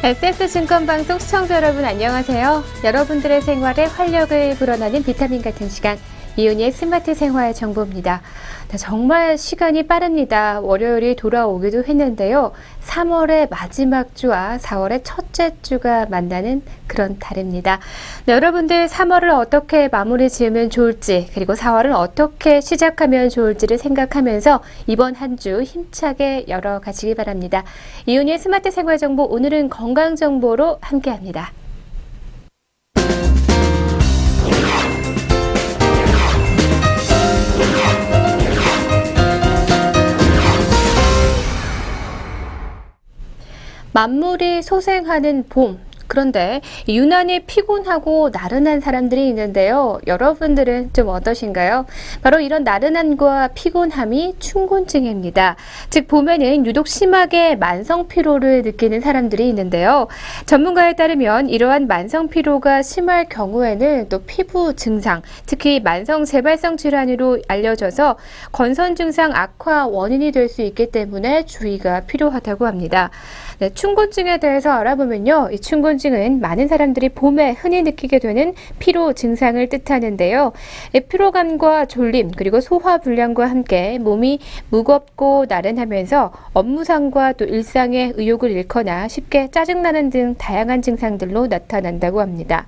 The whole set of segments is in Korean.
SS증권방송 시청자 여러분 안녕하세요. 여러분들의 생활에 활력을 불어넣는 비타민 같은 시간, 이은희의 스마트 생활 정보입니다. 정말 시간이 빠릅니다. 월요일이 돌아오기도 했는데요. 3월의 마지막 주와 4월의 첫째 주가 만나는 그런 달입니다. 여러분들 3월을 어떻게 마무리 지으면 좋을지, 그리고 4월은 어떻게 시작하면 좋을지를 생각하면서 이번 한 주 힘차게 열어가시기 바랍니다. 이은희의 스마트 생활 정보, 오늘은 건강 정보로 함께합니다. 만물이 소생하는 봄. 그런데 유난히 피곤하고 나른한 사람들이 있는데요. 여러분들은 좀 어떠신가요? 바로 이런 나른함과 피곤함이 춘곤증입니다. 즉 봄에는 유독 심하게 만성 피로를 느끼는 사람들이 있는데요. 전문가에 따르면 이러한 만성 피로가 심할 경우에는 또 피부 증상, 특히 만성 재발성 질환으로 알려져서 건선 증상 악화 원인이 될 수 있기 때문에 주의가 필요하다고 합니다. 네, 춘곤증에 대해서 알아보면요. 이 춘곤증은 많은 사람들이 봄에 흔히 느끼게 되는 피로 증상을 뜻하는데요. 피로감과 졸림, 그리고 소화불량과 함께 몸이 무겁고 나른하면서 업무상과 또 일상의 의욕을 잃거나 쉽게 짜증나는 등 다양한 증상들로 나타난다고 합니다.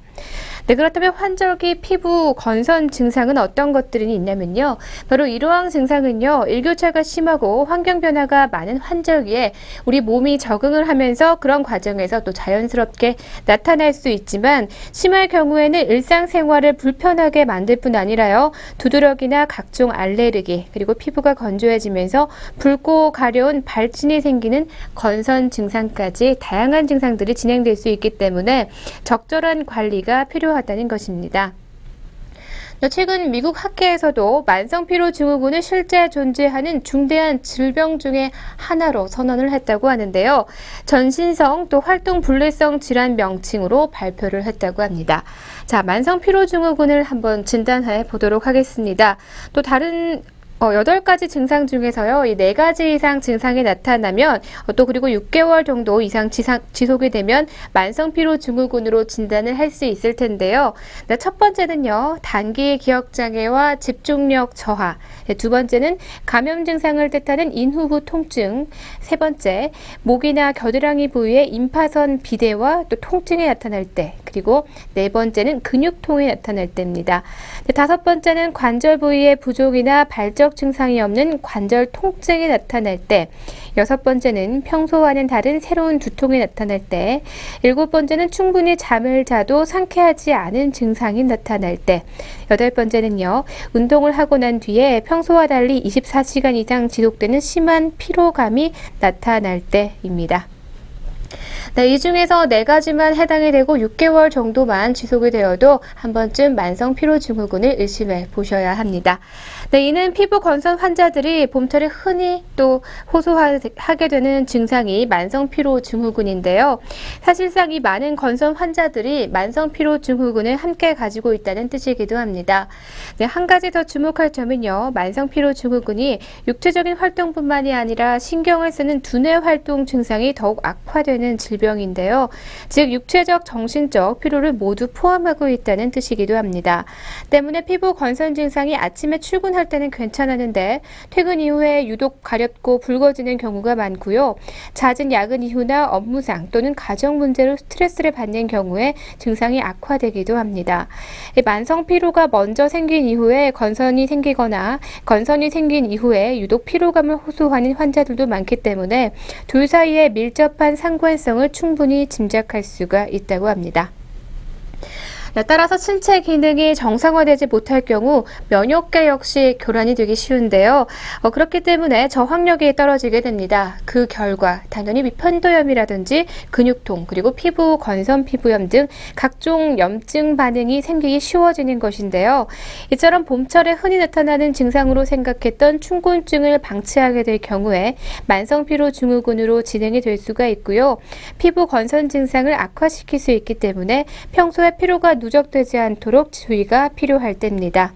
네, 그렇다면 환절기 피부 건선 증상은 어떤 것들이 있냐면요. 바로 이러한 증상은요. 일교차가 심하고 환경 변화가 많은 환절기에 우리 몸이 적응을 하면서 그런 과정에서 또 자연스럽게 나타날 수 있지만, 심할 경우에는 일상생활을 불편하게 만들 뿐 아니라요. 두드러기나 각종 알레르기, 그리고 피부가 건조해지면서 붉고 가려운 발진이 생기는 건선 증상까지 다양한 증상들이 진행될 수 있기 때문에 적절한 관리가 필요하다는 것입니다. 최근 미국 학회에서도 만성피로 증후군은 실제 존재하는 중대한 질병 중에 하나로 선언을 했다고 하는데요. 전신성 또 활동불내성 질환 명칭으로 발표를 했다고 합니다. 자, 만성피로 증후군을 한번 진단해 보도록 하겠습니다. 또 다른 8가지 증상 중에서요, 이 4가지 이상 증상이 나타나면 또 그리고 6개월 정도 이상 지속이 되면 만성피로 증후군으로 진단을 할 수 있을 텐데요. 첫 번째는요, 단기 기억장애와 집중력 저하. 두 번째는 감염 증상을 뜻하는 인후후 통증. 세 번째, 목이나 겨드랑이 부위에 임파선 비대와 또 통증이 나타날 때. 그리고 네 번째는 근육통이 나타날 때입니다. 다섯 번째는 관절 부위의 부종이나 발적 증상이 없는 관절 통증이 나타날 때. 여섯 번째는 평소와는 다른 새로운 두통이 나타날 때. 일곱 번째는 충분히 잠을 자도 상쾌하지 않은 증상이 나타날 때. 여덟 번째는요, 운동을 하고 난 뒤에 평소와 달리 24시간 이상 지속되는 심한 피로감이 나타날 때입니다. 네, 이 중에서 4가지만 해당이 되고 6개월 정도만 지속이 되어도 한 번쯤 만성 피로 증후군을 의심해 보셔야 합니다. 네, 이는 피부 건선 환자들이 봄철에 흔히 또 호소하게 되는 증상이 만성 피로 증후군인데요. 사실상 이 많은 건선 환자들이 만성 피로 증후군을 함께 가지고 있다는 뜻이기도 합니다. 네, 한 가지 더 주목할 점은요, 만성 피로 증후군이 육체적인 활동뿐만이 아니라 신경을 쓰는 두뇌 활동 증상이 더욱 악화되는 질병인데요. 즉 육체적, 정신적 피로를 모두 포함하고 있다는 뜻이기도 합니다. 때문에 피부 건선 증상이 아침에 출근할 때는 괜찮았는데 퇴근 이후에 유독 가렵고 붉어지는 경우가 많고요. 잦은 야근 이후나 업무상 또는 가정 문제로 스트레스를 받는 경우에 증상이 악화되기도 합니다. 만성 피로가 먼저 생긴 이후에 건선이 생기거나 건선이 생긴 이후에 유독 피로감을 호소하는 환자들도 많기 때문에 둘 사이에 밀접한 상관성을 충분히 짐작할 수가 있다고 합니다. 따라서 신체 기능이 정상화되지 못할 경우 면역계 역시 교란이 되기 쉬운데요. 그렇기 때문에 저항력이 떨어지게 됩니다. 그 결과 당연히 편도염이라든지 근육통, 그리고 피부 건선 피부염 등 각종 염증 반응이 생기기 쉬워지는 것인데요. 이처럼 봄철에 흔히 나타나는 증상으로 생각했던 춘곤증을 방치하게 될 경우에 만성피로 증후군으로 진행이 될 수가 있고요. 피부 건선 증상을 악화시킬 수 있기 때문에 평소에 피로가 누적되지 않도록 주의가 필요할 때입니다.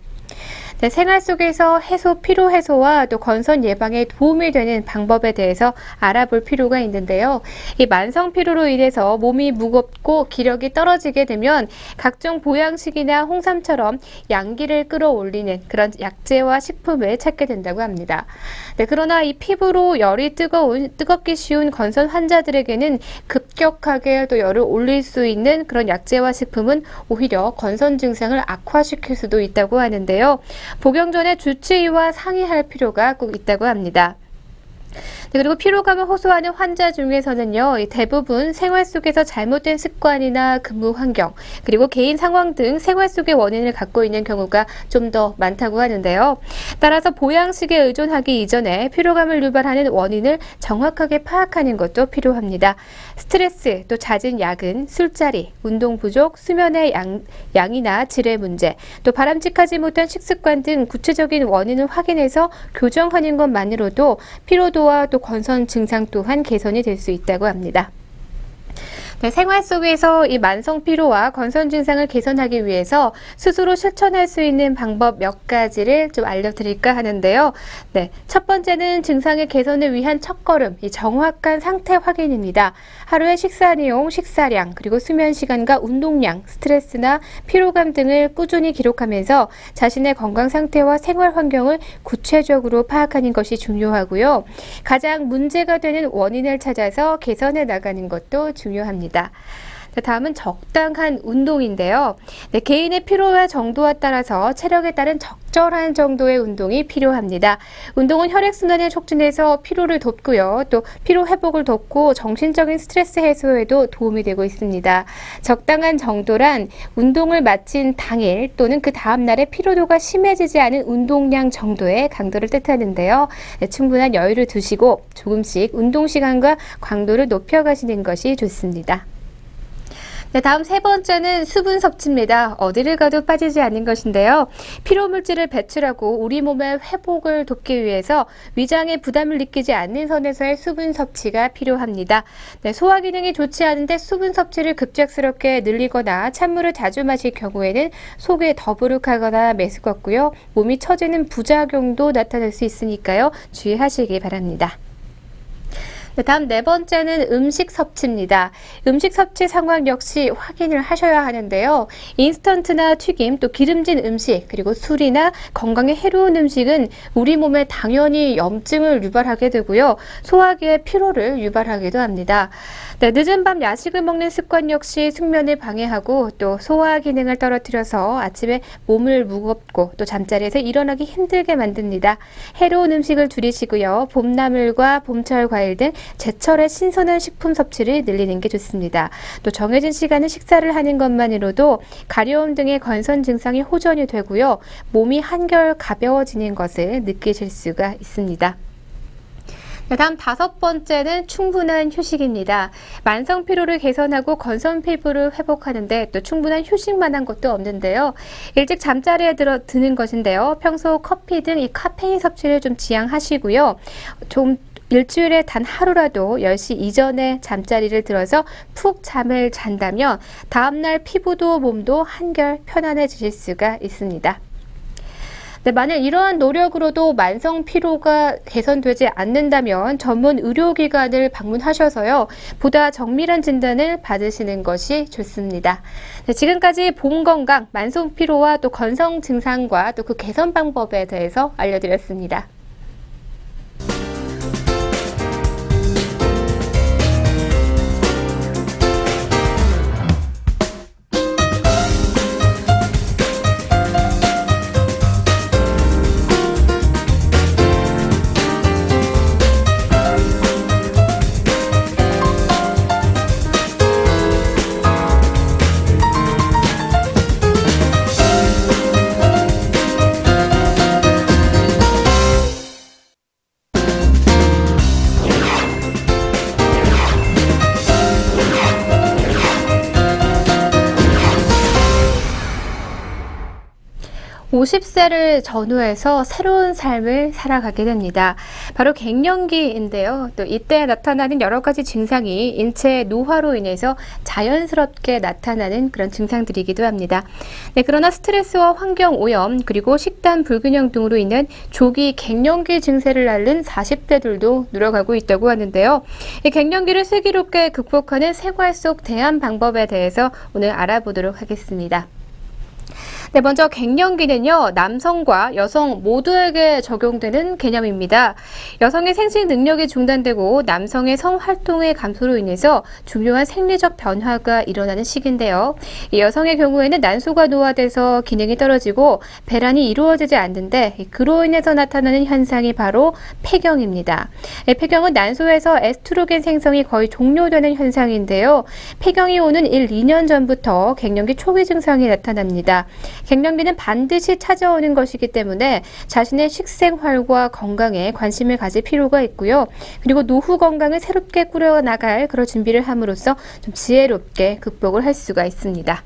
네, 생활 속에서 피로 해소와 또 건선 예방에 도움이 되는 방법에 대해서 알아볼 필요가 있는데요. 이 만성 피로로 인해서 몸이 무겁고 기력이 떨어지게 되면 각종 보양식이나 홍삼처럼 양기를 끌어올리는 그런 약재와 식품을 찾게 된다고 합니다. 네, 그러나 이 피부로 열이 뜨겁기 쉬운 건선 환자들에게는 급격하게 또 열을 올릴 수 있는 그런 약재와 식품은 오히려 건선 증상을 악화시킬 수도 있다고 하는데요. 복용 전에 주치의와 상의할 필요가 꼭 있다고 합니다. 네, 그리고 피로감을 호소하는 환자 중에서는요, 대부분 생활 속에서 잘못된 습관이나 근무 환경, 그리고 개인 상황 등 생활 속의 원인을 갖고 있는 경우가 좀 더 많다고 하는데요. 따라서 보양식에 의존하기 이전에 피로감을 유발하는 원인을 정확하게 파악하는 것도 필요합니다. 스트레스, 또 잦은 야근, 술자리, 운동 부족, 수면의 양이나 질의 문제, 또 바람직하지 못한 식습관 등 구체적인 원인을 확인해서 교정하는 것만으로도 피로도와 또 건선 증상 또한 개선이 될 수 있다고 합니다. 네, 생활 속에서 이 만성 피로와 건선 증상을 개선하기 위해서 스스로 실천할 수 있는 방법 몇 가지를 좀 알려드릴까 하는데요. 네, 첫 번째는 증상의 개선을 위한 첫걸음, 이 정확한 상태 확인입니다. 하루의 식사 내용, 식사량, 그리고 수면 시간과 운동량, 스트레스나 피로감 등을 꾸준히 기록하면서 자신의 건강 상태와 생활 환경을 구체적으로 파악하는 것이 중요하고요. 가장 문제가 되는 원인을 찾아서 개선해 나가는 것도 중요합니다. 다음은 적당한 운동인데요. 네, 개인의 피로와 정도에 따라서 체력에 따른 적절한 정도의 운동이 필요합니다. 운동은 혈액순환을 촉진해서 피로를 돕고요. 또 피로 회복을 돕고 정신적인 스트레스 해소에도 도움이 되고 있습니다. 적당한 정도란 운동을 마친 당일 또는 그 다음 날에 피로도가 심해지지 않은 운동량 정도의 강도를 뜻하는데요. 네, 충분한 여유를 두시고 조금씩 운동 시간과 강도를 높여가시는 것이 좋습니다. 네, 다음 세 번째는 수분 섭취입니다. 어디를 가도 빠지지 않는 것인데요. 피로 물질을 배출하고 우리 몸의 회복을 돕기 위해서 위장에 부담을 느끼지 않는 선에서의 수분 섭취가 필요합니다. 네, 소화 기능이 좋지 않은데 수분 섭취를 급작스럽게 늘리거나 찬물을 자주 마실 경우에는 속이 더부룩하거나 메스껍고요. 몸이 처지는 부작용도 나타날 수 있으니까요. 주의하시기 바랍니다. 네, 다음 네 번째는 음식 섭취입니다. 음식 섭취 상황 역시 확인을 하셔야 하는데요. 인스턴트나 튀김, 또 기름진 음식, 그리고 술이나 건강에 해로운 음식은 우리 몸에 당연히 염증을 유발하게 되고요. 소화기의 피로를 유발하기도 합니다. 네, 늦은 밤 야식을 먹는 습관 역시 숙면을 방해하고 또 소화 기능을 떨어뜨려서 아침에 몸을 무겁고 또 잠자리에서 일어나기 힘들게 만듭니다. 해로운 음식을 줄이시고요. 봄나물과 봄철 과일 등 제철의 신선한 식품 섭취를 늘리는 게 좋습니다. 또 정해진 시간에 식사를 하는 것만으로도 가려움 등의 건선 증상이 호전이 되고요. 몸이 한결 가벼워지는 것을 느끼실 수가 있습니다. 네, 다음 다섯 번째는 충분한 휴식입니다. 만성 피로를 개선하고 건선 피부를 회복하는데 또 충분한 휴식만한 것도 없는데요. 일찍 잠자리에 드는 것인데요. 평소 커피 등 이 카페인 섭취를 좀 지양하시고요. 일주일에 단 하루라도 10시 이전에 잠자리를 들어서 푹 잠을 잔다면 다음날 피부도 몸도 한결 편안해지실 수가 있습니다. 네, 만약 이러한 노력으로도 만성 피로가 개선되지 않는다면 전문 의료기관을 방문하셔서요. 보다 정밀한 진단을 받으시는 것이 좋습니다. 네, 지금까지 봄 건강, 만성 피로와 또 건성 증상과 또 그 개선 방법에 대해서 알려드렸습니다. 50세를 전후해서 새로운 삶을 살아가게 됩니다. 바로 갱년기인데요. 또 이때 나타나는 여러 가지 증상이 인체의 노화로 인해서 자연스럽게 나타나는 그런 증상들이기도 합니다. 네, 그러나 스트레스와 환경 오염 그리고 식단 불균형 등으로 인한 조기 갱년기 증세를 앓는 40대들도 늘어가고 있다고 하는데요. 이 갱년기를 슬기롭게 극복하는 생활 속 대안 방법에 대해서 오늘 알아보도록 하겠습니다. 네, 먼저 갱년기는요, 남성과 여성 모두에게 적용되는 개념입니다. 여성의 생식 능력이 중단되고 남성의 성활동의 감소로 인해서 중요한 생리적 변화가 일어나는 시기인데요. 이 여성의 경우에는 난소가 노화돼서 기능이 떨어지고 배란이 이루어지지 않는데 그로 인해서 나타나는 현상이 바로 폐경입니다. 폐경은 난소에서 에스트로겐 생성이 거의 종료되는 현상인데요. 폐경이 오는 1, 2년 전부터 갱년기 초기 증상이 나타납니다. 갱년기는 반드시 찾아오는 것이기 때문에 자신의 식생활과 건강에 관심을 가질 필요가 있고요. 그리고 노후 건강을 새롭게 꾸려나갈 그런 준비를 함으로써 좀 지혜롭게 극복을 할 수가 있습니다.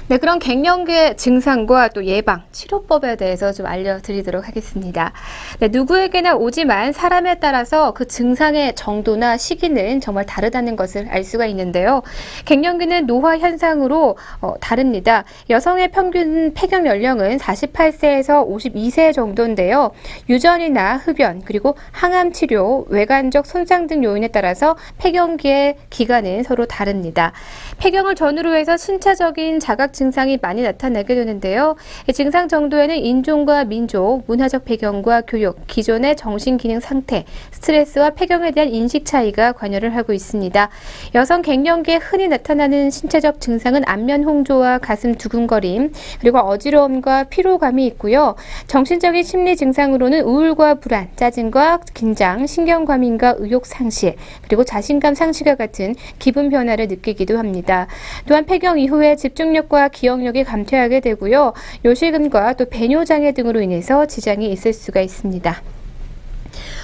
네, 그런 갱년기의 증상과 또 예방, 치료법에 대해서 좀 알려드리도록 하겠습니다. 네, 누구에게나 오지만 사람에 따라서 그 증상의 정도나 시기는 정말 다르다는 것을 알 수가 있는데요. 갱년기는 노화 현상으로 다릅니다. 여성의 평균 폐경 연령은 48세에서 52세 정도인데요. 유전이나 흡연, 그리고 항암 치료, 외관적 손상 등 요인에 따라서 폐경기의 기간은 서로 다릅니다. 폐경을 전후로 해서 신체적인 자각 증상이 많이 나타나게 되는데요. 증상 정도에는 인종과 민족, 문화적 배경과 교육, 기존의 정신기능 상태, 스트레스와 폐경에 대한 인식 차이가 관여를 하고 있습니다. 여성 갱년기에 흔히 나타나는 신체적 증상은 안면 홍조와 가슴 두근거림, 그리고 어지러움과 피로감이 있고요. 정신적인 심리 증상으로는 우울과 불안, 짜증과 긴장, 신경과민과 의욕 상실, 그리고 자신감 상실과 같은 기분 변화를 느끼기도 합니다. 또한 폐경 이후에 집중력과 기억력이 감퇴하게 되고요. 요실금과 또 배뇨장애 등으로 인해서 지장이 있을 수가 있습니다.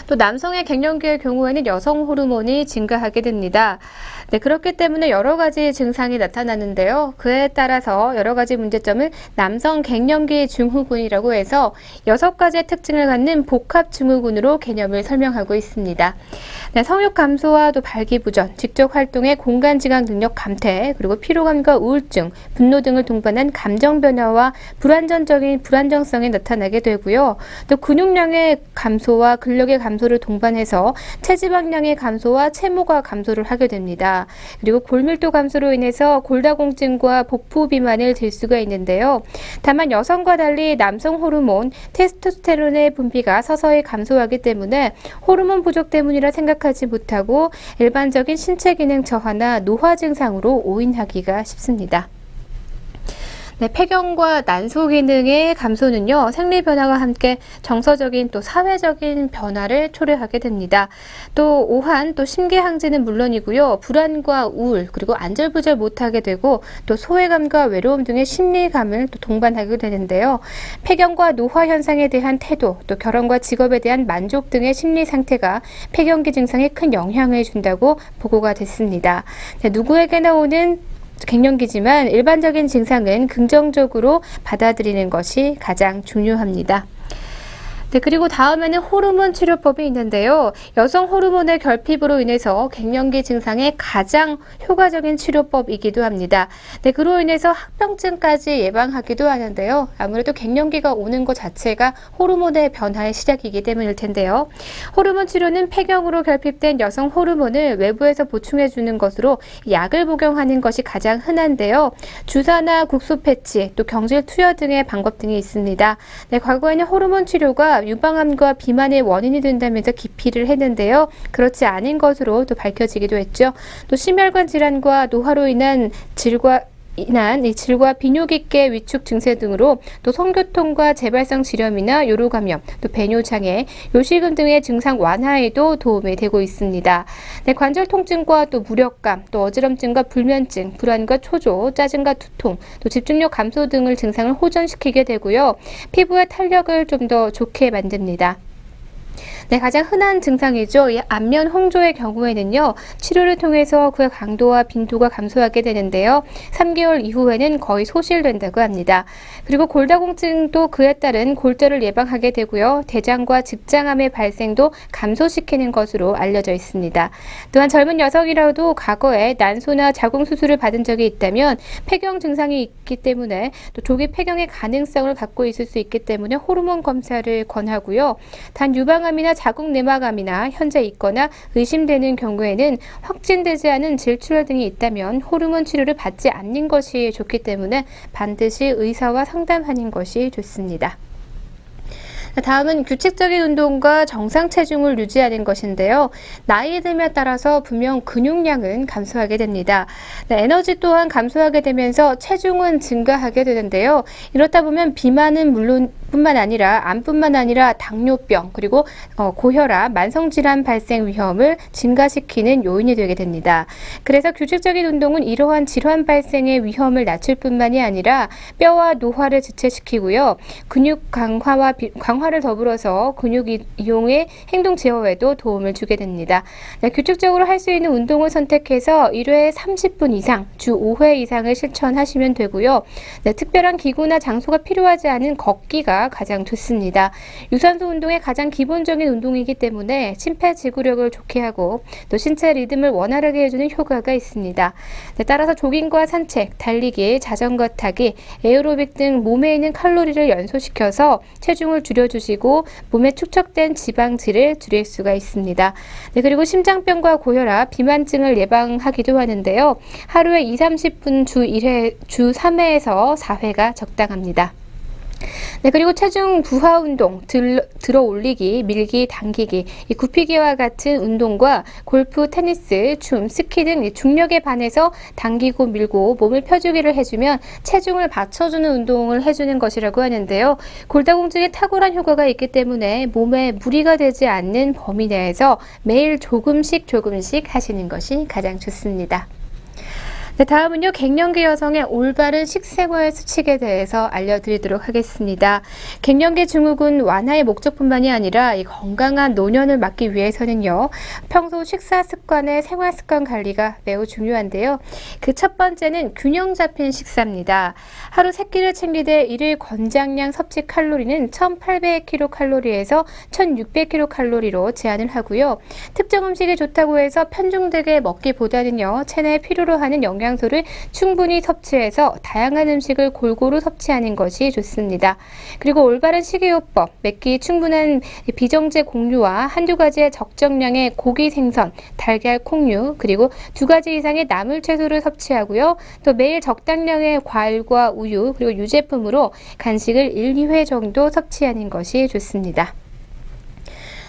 또 남성의 갱년기의 경우에는 여성 호르몬이 증가하게 됩니다. 네, 그렇기 때문에 여러 가지 증상이 나타나는데요. 그에 따라서 여러 가지 문제점을 남성 갱년기 증후군이라고 해서 6가지의 특징을 갖는 복합 증후군으로 개념을 설명하고 있습니다. 네, 성욕 감소와 또 발기부전, 직접 활동의 공간 지각 능력 감퇴, 그리고 피로감과 우울증, 분노 등을 동반한 감정 변화와 불안전적인 불안정성이 나타나게 되고요. 또 근육량의 감소와 근력의 감소를 동반해서 체지방량의 감소와 체모가 감소를 하게 됩니다. 그리고 골밀도 감소로 인해서 골다공증과 복부 비만을 들 수가 있는데요. 다만 여성과 달리 남성 호르몬 테스토스테론의 분비가 서서히 감소하기 때문에 호르몬 부족 때문이라 생각하지 못하고 일반적인 신체 기능 저하나 노화 증상으로 오인하기가 쉽습니다. 네, 폐경과 난소 기능의 감소는요, 생리 변화와 함께 정서적인 또 사회적인 변화를 초래하게 됩니다. 또 오한, 또 심계항진은 물론이고요, 불안과 우울, 그리고 안절부절 못하게 되고 또 소외감과 외로움 등의 심리감을 또 동반하게 되는데요. 폐경과 노화 현상에 대한 태도, 또 결혼과 직업에 대한 만족 등의 심리 상태가 폐경기 증상에 큰 영향을 준다고 보고가 됐습니다. 네, 누구에게나 오는 갱년기지만 일반적인 증상은 긍정적으로 받아들이는 것이 가장 중요합니다. 네, 그리고 다음에는 호르몬 치료법이 있는데요. 여성 호르몬의 결핍으로 인해서 갱년기 증상의 가장 효과적인 치료법이기도 합니다. 네, 그로 인해서 합병증까지 예방하기도 하는데요. 아무래도 갱년기가 오는 것 자체가 호르몬의 변화의 시작이기 때문일 텐데요. 호르몬 치료는 폐경으로 결핍된 여성 호르몬을 외부에서 보충해 주는 것으로 약을 복용하는 것이 가장 흔한데요. 주사나 국소 패치, 또 경질 투여 등의 방법 등이 있습니다. 네, 과거에는 호르몬 치료가 유방암과 비만의 원인이 된다면서 기피를 했는데요. 그렇지 않은 것으로 또 밝혀지기도 했죠. 또 심혈관 질환과 노화로 인한 질과 비뇨기계 위축 증세 등으로 또 성교통과 재발성 질염이나 요로감염, 또 배뇨장애, 요실금 등의 증상 완화에도 도움이 되고 있습니다. 네, 관절 통증과 또 무력감, 또 어지럼증과 불면증, 불안과 초조, 짜증과 두통, 또 집중력 감소 등을 증상을 호전시키게 되고요. 피부의 탄력을 좀 더 좋게 만듭니다. 네, 가장 흔한 증상이죠. 이 안면 홍조의 경우에는요, 치료를 통해서 그의 강도와 빈도가 감소하게 되는데요. 3개월 이후에는 거의 소실된다고 합니다. 그리고 골다공증도 그에 따른 골절을 예방하게 되고요. 대장과 직장암의 발생도 감소시키는 것으로 알려져 있습니다. 또한 젊은 여성이라도 과거에 난소나 자궁 수술을 받은 적이 있다면 폐경 증상이 있기 때문에 또 조기 폐경의 가능성을 갖고 있을 수 있기 때문에 호르몬 검사를 권하고요. 단 유방암이나 자궁 내막암이나 현재 있거나 의심되는 경우에는 확진되지 않은 질출혈 등이 있다면 호르몬 치료를 받지 않는 것이 좋기 때문에 반드시 의사와 상담하는 것이 좋습니다. 다음은 규칙적인 운동과 정상 체중을 유지하는 것인데요. 나이 듦에 따라서 분명 근육량은 감소하게 됩니다. 에너지 또한 감소하게 되면서 체중은 증가하게 되는데요. 이렇다 보면 비만은 뿐만 아니라 암뿐만 아니라 당뇨병 그리고 고혈압, 만성질환 발생 위험을 증가시키는 요인이 되게 됩니다. 그래서 규칙적인 운동은 이러한 질환 발생의 위험을 낮출 뿐만이 아니라 뼈와 노화를 지체시키고요. 근육 강화를 더불어서 근육 이용의 행동 제어에도 도움을 주게 됩니다. 네, 규칙적으로 할 수 있는 운동을 선택해서 1회에 30분 이상, 주 5회 이상을 실천하시면 되고요. 네, 특별한 기구나 장소가 필요하지 않은 걷기가 가장 좋습니다. 유산소 운동의 가장 기본적인 운동이기 때문에 심폐지구력을 좋게 하고 또 신체 리듬을 원활하게 해주는 효과가 있습니다. 네, 따라서 조깅과 산책, 달리기, 자전거 타기, 에어로빅 등 몸에 있는 칼로리를 연소시켜서 체중을 줄여주시고 몸에 축적된 지방질을 줄일 수가 있습니다. 네, 그리고 심장병과 고혈압, 비만증을 예방하기도 하는데요. 하루에 20-30분 주 3회에서 4회가 적당합니다. 네, 그리고 체중 부하 운동, 들어 올리기, 밀기, 당기기, 이 굽히기와 같은 운동과 골프, 테니스, 춤, 스키 등 중력에 반해서 당기고 밀고 몸을 펴주기를 해주면 체중을 받쳐주는 운동을 해주는 것이라고 하는데요. 골다공증에 탁월한 효과가 있기 때문에 몸에 무리가 되지 않는 범위 내에서 매일 조금씩 하시는 것이 가장 좋습니다. 네, 다음은요, 갱년기 여성의 올바른 식생활 수칙에 대해서 알려드리도록 하겠습니다. 갱년기 증후군 완화의 목적뿐만이 아니라 이 건강한 노년을 막기 위해서는요, 평소 식사 습관의 생활 습관 관리가 매우 중요한데요. 그 첫 번째는 균형 잡힌 식사입니다. 하루 3끼를 챙기되 일일 권장량 섭취 칼로리는 1800kcal에서 1600kcal로 제한을 하고요. 특정 음식이 좋다고 해서 편중되게 먹기보다는요, 체내에 필요로 하는 영양소를 충분히 섭취해서 다양한 음식을 골고루 섭취하는 것이 좋습니다. 그리고 올바른 식이요법, 매끼 충분한 비정제 곡류와 한두 가지의 적정량의 고기 생선, 달걀, 콩류, 그리고 2가지 이상의 나물 채소를 섭취하고요. 또 매일 적당량의 과일과 우유, 그리고 유제품으로 간식을 1, 2회 정도 섭취하는 것이 좋습니다.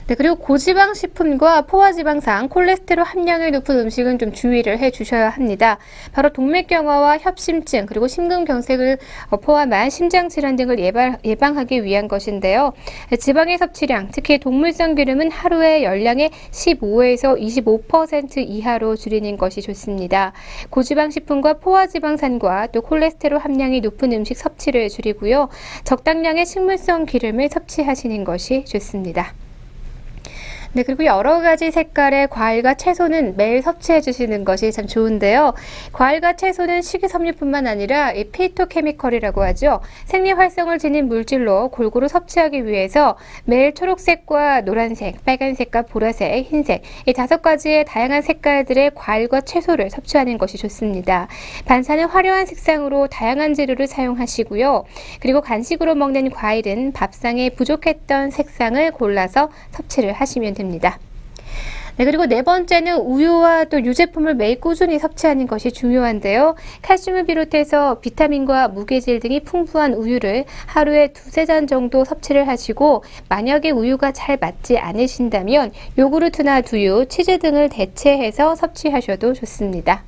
네, 그리고 고지방 식품과 포화지방산, 콜레스테롤 함량이 높은 음식은 좀 주의를 해 주셔야 합니다. 바로 동맥경화와 협심증, 그리고 심근경색을 포함한 심장질환 등을 예방하기 위한 것인데요. 지방의 섭취량, 특히 동물성 기름은 하루에 열량의 15에서 25% 이하로 줄이는 것이 좋습니다. 고지방 식품과 포화지방산과 또 콜레스테롤 함량이 높은 음식 섭취를 줄이고요. 적당량의 식물성 기름을 섭취하시는 것이 좋습니다. 네, 그리고 여러 가지 색깔의 과일과 채소는 매일 섭취해 주시는 것이 참 좋은데요. 과일과 채소는 식이섬유뿐만 아니라 이 피토케미컬이라고 하죠. 생리 활성을 지닌 물질로 골고루 섭취하기 위해서 매일 초록색과 노란색, 빨간색과 보라색, 흰색 이 5가지의 다양한 색깔들의 과일과 채소를 섭취하는 것이 좋습니다. 반찬은 화려한 색상으로 다양한 재료를 사용하시고요. 그리고 간식으로 먹는 과일은 밥상에 부족했던 색상을 골라서 섭취를 하시면 됩니다. 네, 그리고 4번째는 우유와 또 유제품을 매일 꾸준히 섭취하는 것이 중요한데요. 칼슘을 비롯해서 비타민과 무게질 등이 풍부한 우유를 하루에 2-3잔 정도 섭취를 하시고, 만약에 우유가 잘 맞지 않으신다면 요구르트나 두유, 치즈 등을 대체해서 섭취하셔도 좋습니다.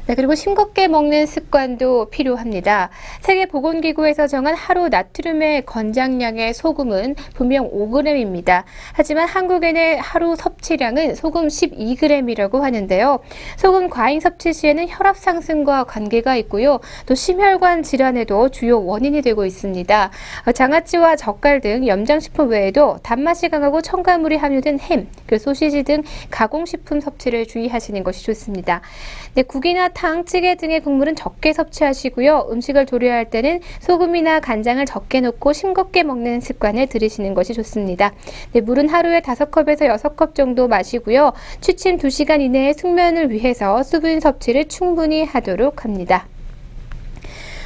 네, 그리고 싱겁게 먹는 습관도 필요합니다. 세계보건기구에서 정한 하루 나트륨의 권장량의 소금은 분명 5g입니다. 하지만 한국인의 하루 섭취량은 소금 12g이라고 하는데요. 소금 과잉 섭취 시에는 혈압 상승과 관계가 있고요. 또 심혈관 질환에도 주요 원인이 되고 있습니다. 장아찌와 젓갈 등 염장식품 외에도 단맛이 강하고 첨가물이 함유된 햄, 그리고 소시지 등 가공식품 섭취를 주의하시는 것이 좋습니다. 네, 국이나 탕, 찌개 등의 국물은 적게 섭취하시고요. 음식을 조리할 때는 소금이나 간장을 적게 넣고 싱겁게 먹는 습관을 들이시는 것이 좋습니다. 네, 물은 하루에 5컵에서 6컵 정도 마시고요. 취침 2시간 이내의 숙면을 위해서 수분 섭취를 충분히 하도록 합니다.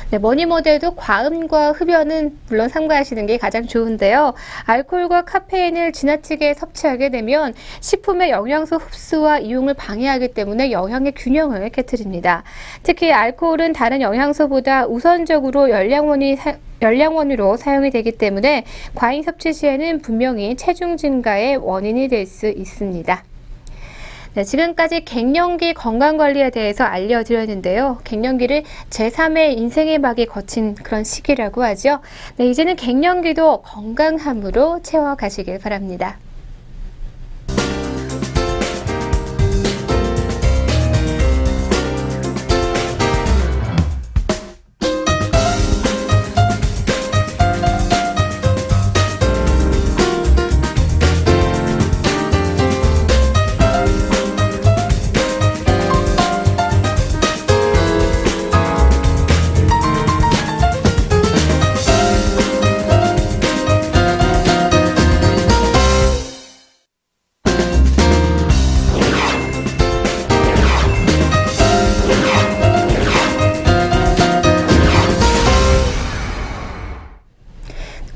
네, 뭐니 뭐래도 과음과 흡연은 물론 삼가하시는 게 가장 좋은데요. 알코올과 카페인을 지나치게 섭취하게 되면 식품의 영양소 흡수와 이용을 방해하기 때문에 영양의 균형을 깨트립니다. 특히 알코올은 다른 영양소보다 우선적으로 열량원으로 사용이 되기 때문에 과잉 섭취 시에는 분명히 체중 증가의 원인이 될 수 있습니다. 네, 지금까지 갱년기 건강관리에 대해서 알려드렸는데요. 갱년기를 제3의 인생의 막이 거친 그런 시기라고 하죠. 네, 이제는 갱년기도 건강함으로 채워가시길 바랍니다.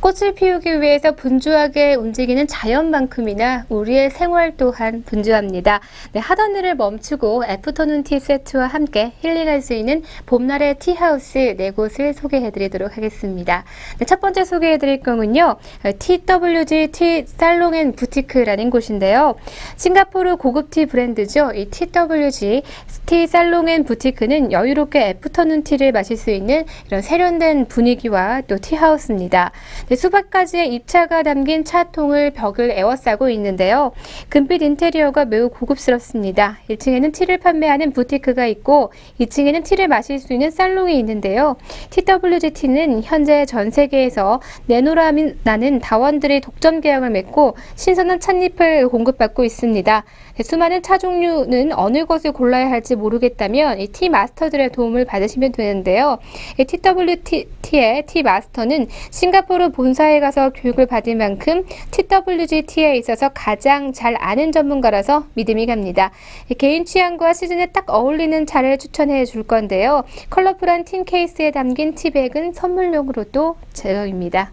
꽃을 피우기 위해서 분주하게 움직이는 자연만큼이나 우리의 생활 또한 분주합니다. 네, 하던 일을 멈추고 애프터눈 티 세트와 함께 힐링할 수 있는 봄날의 티하우스 4곳을 소개해드리도록 하겠습니다. 네, 첫 번째 소개해드릴 곳은요. TWG 티 살롱 앤 부티크라는 곳인데요. 싱가포르 고급 티 브랜드죠. 이 TWG 티 살롱 앤 부티크는 여유롭게 애프터눈 티를 마실 수 있는 이런 세련된 분위기와 또 티하우스입니다. 네, 수백 가지의 입차가 담긴 차통을 벽을 에워싸고 있는데요. 금빛 인테리어가 매우 고급스럽습니다. 1층에는 티를 판매하는 부티크가 있고 2층에는 티를 마실 수 있는 살롱이 있는데요. TWGT는 현재 전 세계에서 내노라는 다원들이 독점 계약을 맺고 신선한 찻잎을 공급받고 있습니다. 수많은 차 종류는 어느 것을 골라야 할지 모르겠다면 이 티 마스터들의 도움을 받으시면 되는데요. 이 TWT의 티 마스터는 싱가포르 본사에 가서 교육을 받은 만큼 TWGT에 있어서 가장 잘 아는 전문가라서 믿음이 갑니다. 개인 취향과 시즌에 딱 어울리는 차를 추천해 줄 건데요. 컬러풀한 틴 케이스에 담긴 티백은 선물용으로도 제공입니다.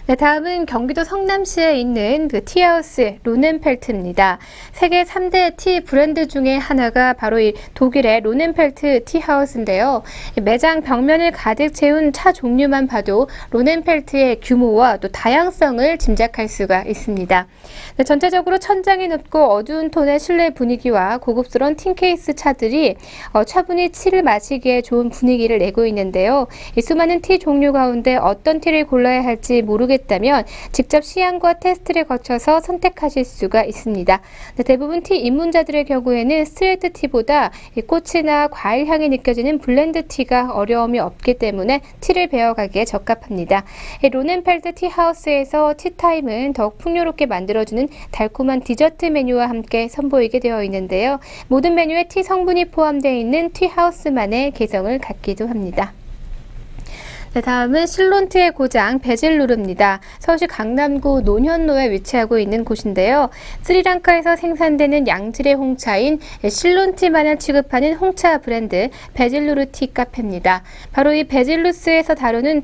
네, 다음은 경기도 성남시에 있는 그 티하우스 론넨펠트입니다. 세계 3대 티 브랜드 중에 하나가 바로 이 독일의 론넨펠트 티하우스인데요. 매장 벽면을 가득 채운 차 종류만 봐도 론넨펠트의 규모와 또 다양성을 짐작할 수가 있습니다. 네, 전체적으로 천장이 높고 어두운 톤의 실내 분위기와 고급스러운 틴케이스 차들이 차분히 티를 마시기에 좋은 분위기를 내고 있는데요. 이 수많은 티 종류 가운데 어떤 티를 골라야 할지 모르겠다면 직접 시향과 테스트를 거쳐서 선택하실 수가 있습니다. 네, 대부분 티 입문자들의 경우에는 스트레이트 티보다 꽃이나 과일 향이 느껴지는 블렌드 티가 어려움이 없기 때문에 티를 배워가기에 적합합니다. 론넨펠트 티하우스에서 티타임은 더욱 풍요롭게 만들어주는 달콤한 디저트 메뉴와 함께 선보이게 되어 있는데요. 모든 메뉴에 티 성분이 포함되어 있는 티하우스만의 개성을 갖기도 합니다. 네, 다음은 실론트의 고장 베질루르입니다. 서울시 강남구 논현로에 위치하고 있는 곳인데요. 스리랑카에서 생산되는 양질의 홍차인 실론티만을 취급하는 홍차 브랜드 베질루르 티 카페입니다. 바로 이 베질루스에서 다루는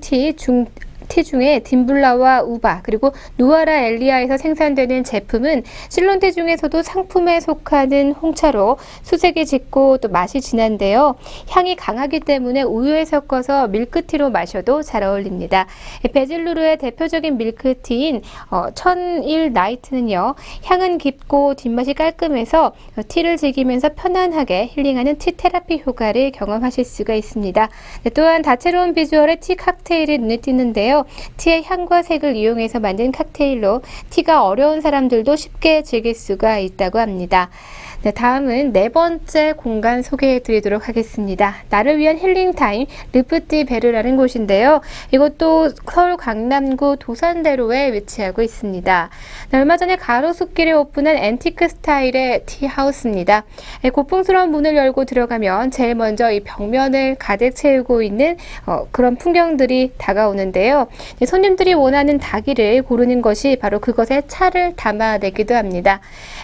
티 중에 딘블라와 우바 그리고 누아라 엘리아에서 생산되는 제품은 실론티 중에서도 상품에 속하는 홍차로 수색이 짙고 또 맛이 진한데요. 향이 강하기 때문에 우유에 섞어서 밀크티로 마셔도 잘 어울립니다. 베질루르의 대표적인 밀크티인 1001 나이트는요. 향은 깊고 뒷맛이 깔끔해서 티를 즐기면서 편안하게 힐링하는 티 테라피 효과를 경험하실 수가 있습니다. 또한 다채로운 비주얼의 티 칵테일이 눈에 띄는데요. 티의 향과 색을 이용해서 만든 칵테일로 티가 어려운 사람들도 쉽게 즐길 수가 있다고 합니다. 네, 다음은 네 번째 공간 소개해 드리도록 하겠습니다. 나를 위한 힐링타임 르프티 베르라는 곳인데요. 이것도 서울 강남구 도산대로에 위치하고 있습니다. 네, 얼마 전에 가로수길에 오픈한 앤티크 스타일의 티하우스입니다. 네, 고풍스러운 문을 열고 들어가면 제일 먼저 이 벽면을 가득 채우고 있는 그런 풍경들이 다가오는데요. 네, 손님들이 원하는 다기를 고르는 것이 바로 그것에 차를 담아내기도 합니다.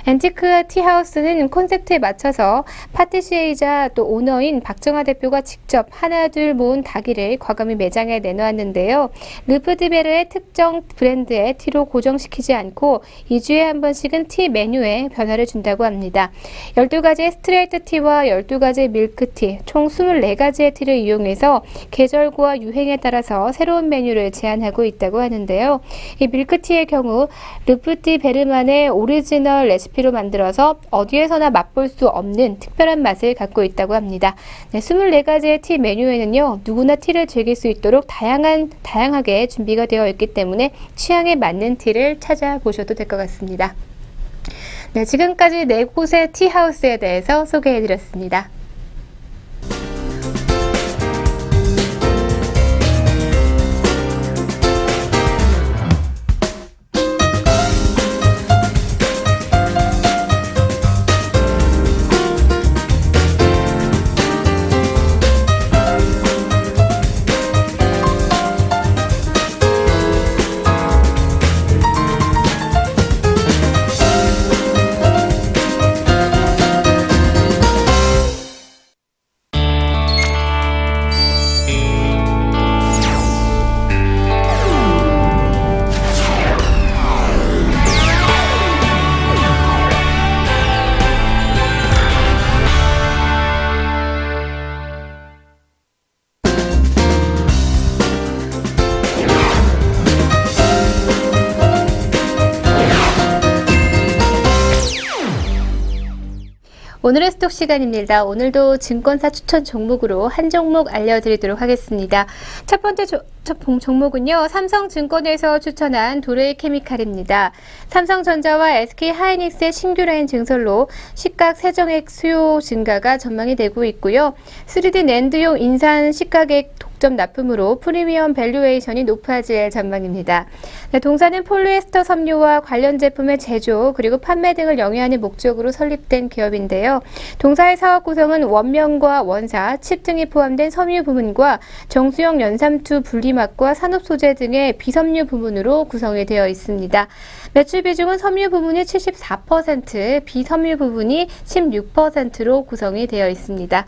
앤티크 티하우스는 콘셉트에 맞춰서 파티시에이자 또 오너인 박정아 대표가 직접 하나둘 모은 다기를 과감히 매장에 내놓았는데요. 르프티베르의 특정 브랜드의 티로 고정시키지 않고 2주에 한 번씩은 티 메뉴에 변화를 준다고 합니다. 12가지의 스트레이트 티와 12가지의 밀크티, 총 24가지의 티를 이용해서 계절과 유행에 따라서 새로운 메뉴를 제안하고 있다고 하는데요. 이 밀크티의 경우 르프티베르만의 오리지널 레시피로 만들어서 어디에서나 맛볼 수 없는 특별한 맛을 갖고 있다고 합니다. 네, 24가지의 티 메뉴에는요, 누구나 티를 즐길 수 있도록 다양하게 준비가 되어 있기 때문에 취향에 맞는 티를 찾아보셔도 될 것 같습니다. 네, 지금까지 4곳의 티하우스에 대해서 소개해드렸습니다. 오늘의 스톡 시간입니다. 오늘도 증권사 추천 종목으로 한 종목 알려드리도록 하겠습니다. 첫 번째 종목은요. 삼성증권에서 추천한 도레이케미칼입니다. 삼성전자와 SK하이닉스의 신규 라인 증설로 시각 세정액 수요 증가가 전망이 되고 있고요. 3D 낸드용 인산 시각액 독점 납품으로 프리미엄 밸류에이션이 높아질 전망입니다. 네, 동사는 폴리에스터 섬유와 관련 제품의 제조 그리고 판매 등을 영위하는 목적으로 설립된 기업인데요. 동사의 사업 구성은 원명과 원사, 칩 등이 포함된 섬유 부문과 정수형 연삼투 분리막과 산업 소재 등의 비섬유 부문으로 구성이 되어 있습니다. 매출 비중은 섬유 부문이 74%, 비섬유 부분이 16%로 구성이 되어 있습니다.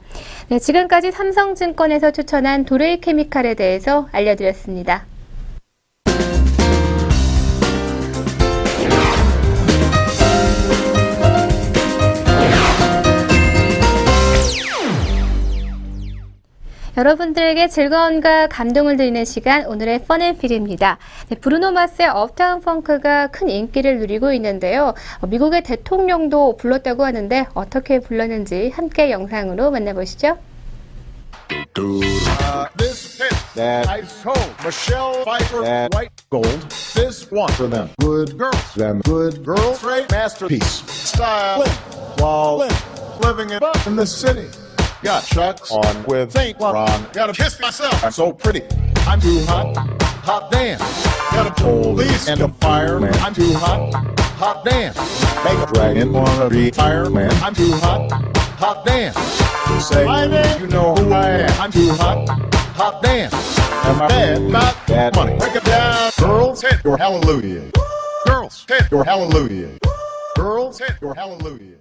네, 지금까지 삼성증권에서 추천한 도레이케미칼에 대해서 알려드렸습니다. 여러분들에게 즐거움과 감동을 드리는 시간, 오늘의 펀앤필입니다. 네, 브루노 마스의 업타운 펑크가 큰 인기를 누리고 있는데요. 미국의 대통령도 불렀다고 하는데 어떻게 불렀는지 함께 영상으로 만나보시죠. This pit, that ice cold, Michelle Pfeiffer, that white gold. This one for them good girls, them good girls, straight masterpiece, style, flawless, living it up in the city. Got Chucks on with Saint Laurent. Gotta kiss myself. I'm so pretty. I'm too hot. Hot damn. Got a police and a fireman. I'm too hot. Hot damn. Make a dragon wanna be fireman. I'm too hot. Hot damn. Say my name. You know who I am. I'm too hot. Hot damn. Am I bad? Not bad money. Break it down. Girls hit your hallelujah. Girls hit your hallelujah. Girls hit your hallelujah.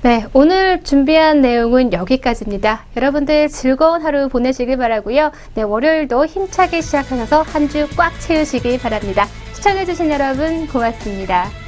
네, 오늘 준비한 내용은 여기까지입니다. 여러분들 즐거운 하루 보내시길 바라고요. 네, 월요일도 힘차게 시작하셔서 한 주 꽉 채우시길 바랍니다. 시청해주신 여러분 고맙습니다.